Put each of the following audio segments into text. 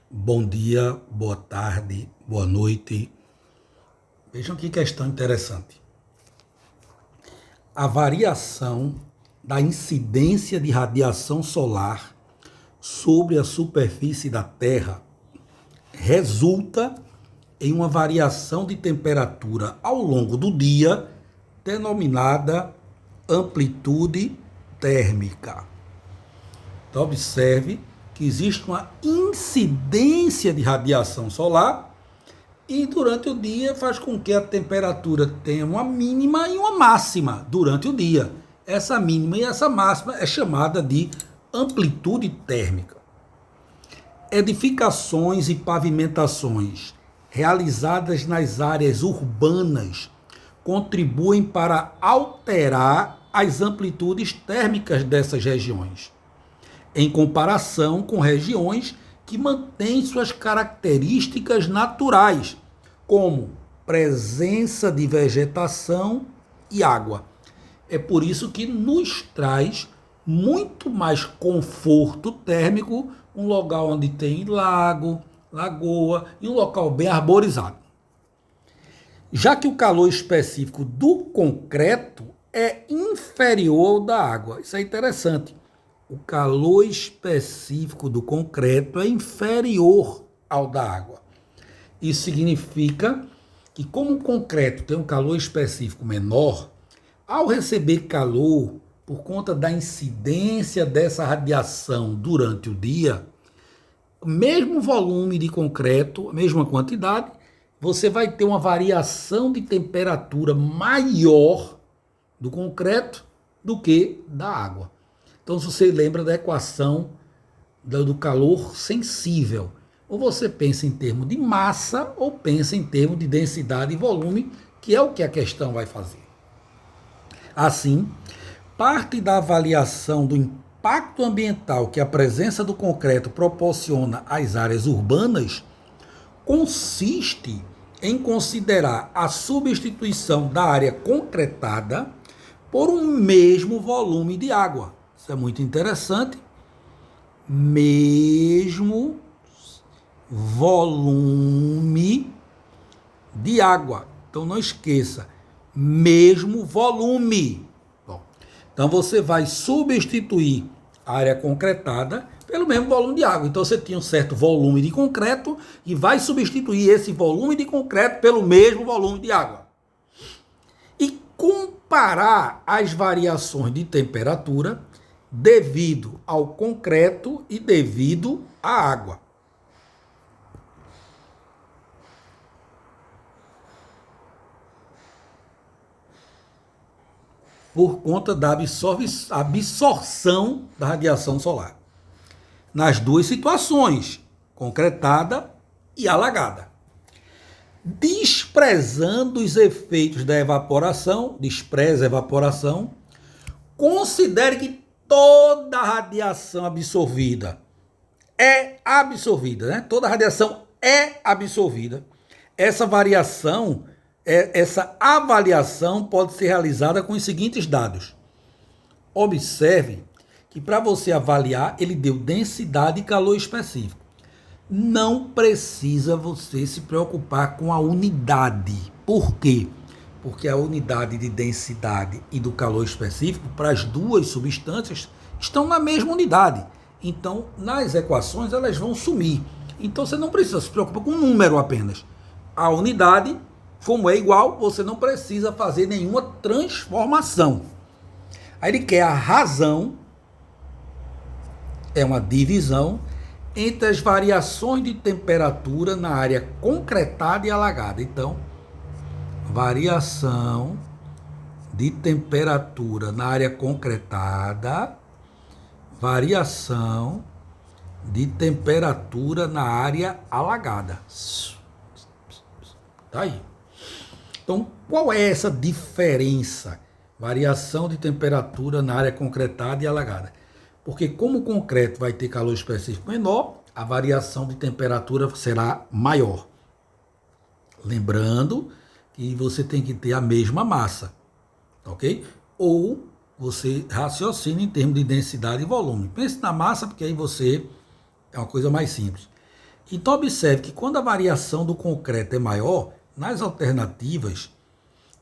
Bom dia, boa tarde, boa noite. Vejam que questão interessante. A variação da incidência de radiação solar sobre a superfície da Terra resulta em uma variação de temperatura ao longo do dia, denominada amplitude térmica. Então, observe que existe uma incidência de radiação solar e durante o dia faz com que a temperatura tenha uma mínima e uma máxima durante o dia. Essa mínima e essa máxima é chamada de amplitude térmica. Edificações e pavimentações realizadas nas áreas urbanas contribuem para alterar as amplitudes térmicas dessas regiões, em comparação com regiões que mantêm suas características naturais, como presença de vegetação e água. É por isso que nos traz muito mais conforto térmico um lugar onde tem lago, lagoa e um local bem arborizado. Já que o calor específico do concreto é inferior ao da água. Isso é interessante. O calor específico do concreto é inferior ao da água. Isso significa que, como o concreto tem um calor específico menor, ao receber calor por conta da incidência dessa radiação durante o dia, o mesmo volume de concreto, a mesma quantidade, você vai ter uma variação de temperatura maior do concreto do que da água. Então, se você lembra da equação do calor sensível, ou você pensa em termos de massa, ou pensa em termos de densidade e volume, que é o que a questão vai fazer. Assim, parte da avaliação do impacto ambiental que a presença do concreto proporciona às áreas urbanas consiste em considerar a substituição da área concretada por um mesmo volume de água. Isso é muito interessante. Mesmo volume de água. Então não esqueça, mesmo volume. Bom, então você vai substituir a área concretada pelo mesmo volume de água. Então você tinha um certo volume de concreto e vai substituir esse volume de concreto pelo mesmo volume de água. E comparar as variações de temperatura devido ao concreto e devido à água. Por conta da absorção da radiação solar. Nas duas situações, concretada e alagada. Desprezando os efeitos da evaporação, despreza a evaporação, considere que toda a radiação absorvida é absorvida, né? Toda a radiação é absorvida. Essa avaliação pode ser realizada com os seguintes dados. Observe que para você avaliar, ele deu densidade e calor específico. Não precisa você se preocupar com a unidade. Por quê? Porque a unidade de densidade e do calor específico para as duas substâncias estão na mesma unidade. Então, nas equações, elas vão sumir. Então, você não precisa se preocupar com o número apenas. A unidade, como é igual, você não precisa fazer nenhuma transformação. Aí ele quer a razão, é uma divisão, entre as variações de temperatura na área concretada e alagada. Então, variação de temperatura na área concretada, variação de temperatura na área alagada. Tá aí. Então, qual é essa diferença? Variação de temperatura na área concretada e alagada. Porque como o concreto vai ter calor específico menor, a variação de temperatura será maior. Lembrando que você tem que ter a mesma massa, ok? Ou você raciocina em termos de densidade e volume. Pense na massa, porque aí você é uma coisa mais simples. Então, observe que quando a variação do concreto é maior, nas alternativas,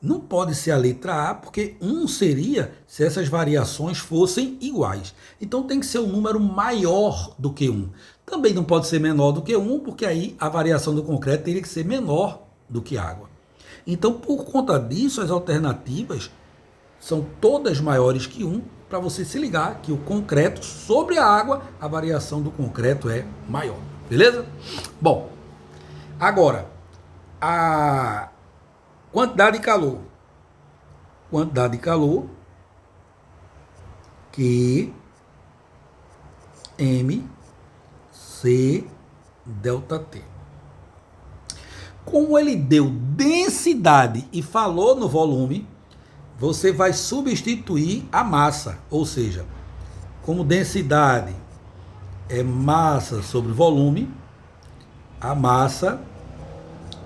não pode ser a letra A, porque 1 seria se essas variações fossem iguais. Então, tem que ser um número maior do que 1. Também não pode ser menor do que 1, porque aí a variação do concreto teria que ser menor do que água. Então, por conta disso, as alternativas são todas maiores que 1, para você se ligar que o concreto sobre a água, a variação do concreto é maior. Beleza? Bom, agora, a quantidade de calor. Quantidade de calor que MC delta T. Como ele deu densidade e falou no volume, você vai substituir a massa, ou seja, como densidade é massa sobre volume, a massa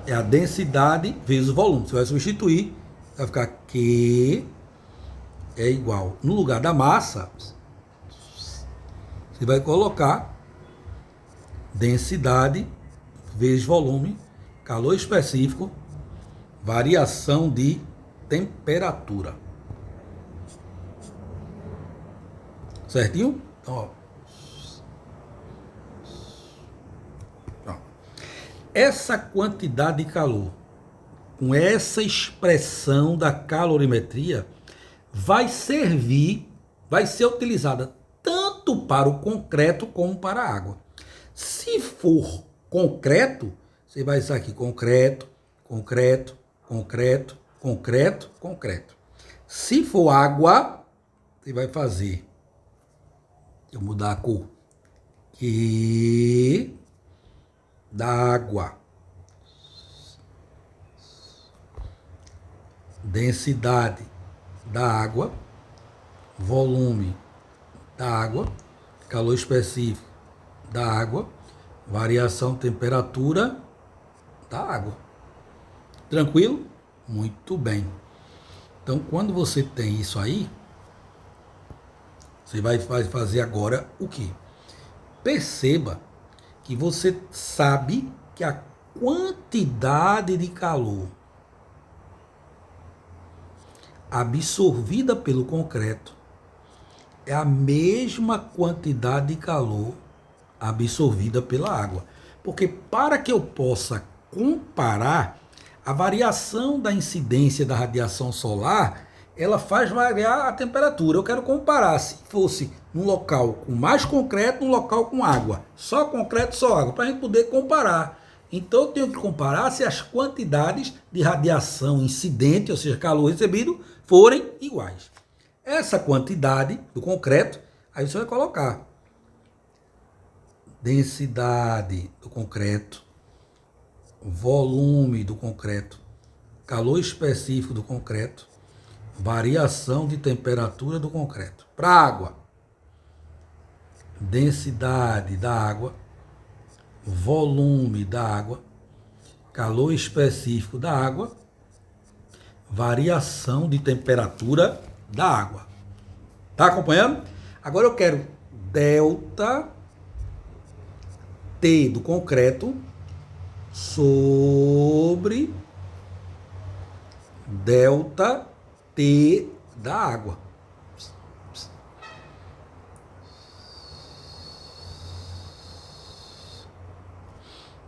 é a densidade vezes o volume. Você vai substituir, vai ficar Q é igual, no lugar da massa, você vai colocar densidade vezes volume, calor específico, variação de temperatura. Certinho? Então, ó. Essa quantidade de calor, com essa expressão da calorimetria, vai servir, vai ser utilizada tanto para o concreto como para a água. Se for concreto, você vai usar aqui concreto, concreto, concreto, concreto, concreto. Se for água, você vai fazer, eu mudar a cor, que da água, densidade da água, volume da água, calor específico da água, variação de temperatura da água. Tranquilo? Muito bem. Então, quando você tem isso aí, você vai fazer agora o quê? Perceba que você sabe que a quantidade de calor absorvida pelo concreto é a mesma quantidade de calor absorvida pela água. Porque para que eu possa comparar, a variação da incidência da radiação solar, ela faz variar a temperatura. Eu quero comparar se fosse num local com mais concreto, num local com água. Só concreto, só água, para a gente poder comparar. Então eu tenho que comparar se as quantidades de radiação incidente, ou seja, calor recebido, forem iguais. Essa quantidade do concreto, aí você vai colocar densidade do concreto, volume do concreto, calor específico do concreto, variação de temperatura do concreto. Para a água, densidade da água, volume da água, calor específico da água, variação de temperatura da água. Tá acompanhando? Agora eu quero delta T do concreto sobre delta T da água.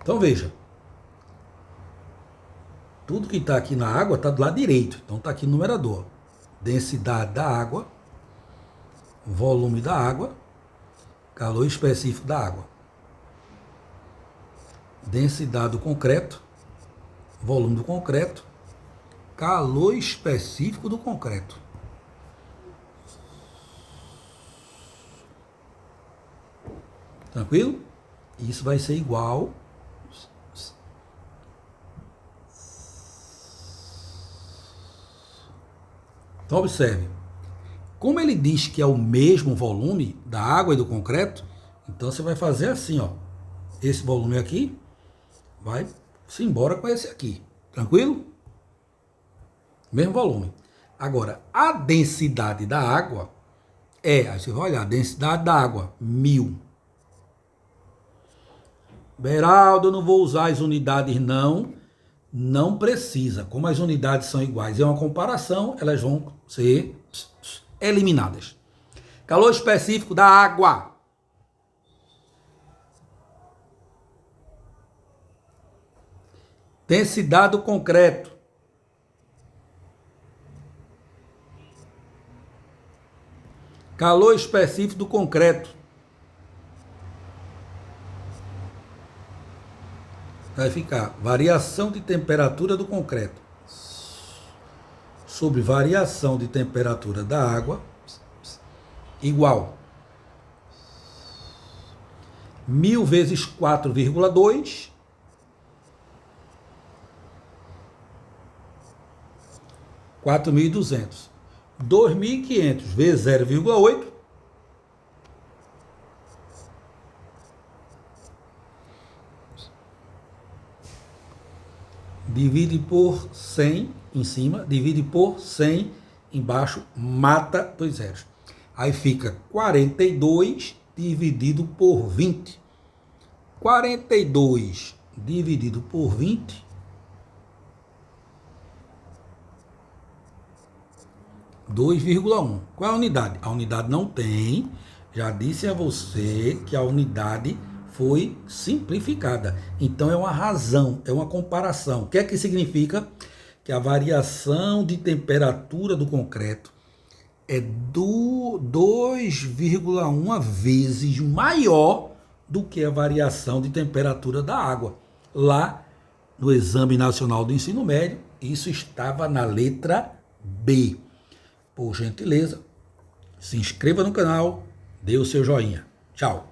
Então veja, tudo que está aqui na água está do lado direito, então está aqui no numerador. Densidade da água, volume da água, calor específico da água. Densidade do concreto, volume do concreto, calor específico do concreto. Tranquilo? Isso vai ser igual. Então observe. Como ele diz que é o mesmo volume da água e do concreto, então você vai fazer assim, ó. Esse volume aqui vai se embora com esse aqui. Tranquilo? Mesmo volume. Agora, a densidade da água aí você vai olhar, a densidade da água, 1000. Beraldo, eu não vou usar as unidades não. Não precisa. Como as unidades são iguais e é uma comparação, elas vão ser eliminadas. Calor específico da água. Densidade do concreto. Calor específico do concreto. Vai ficar variação de temperatura do concreto sobre variação de temperatura da água igual 1000 vezes 4,2 4.200. 2.500 vezes 0,8 divide por 100 em cima, divide por 100 embaixo, mata 2 zeros. Aí fica 42 dividido por 20. 42 dividido por 20 2,1. Qual é a unidade? A unidade não tem. Já disse a você que a unidade foi simplificada. Então é uma razão, é uma comparação. O que é que significa? Que a variação de temperatura do concreto é 2,1 vezes maior do que a variação de temperatura da água. Lá no Exame Nacional do Ensino Médio, isso estava na letra B. Por gentileza, se inscreva no canal, dê o seu joinha. Tchau.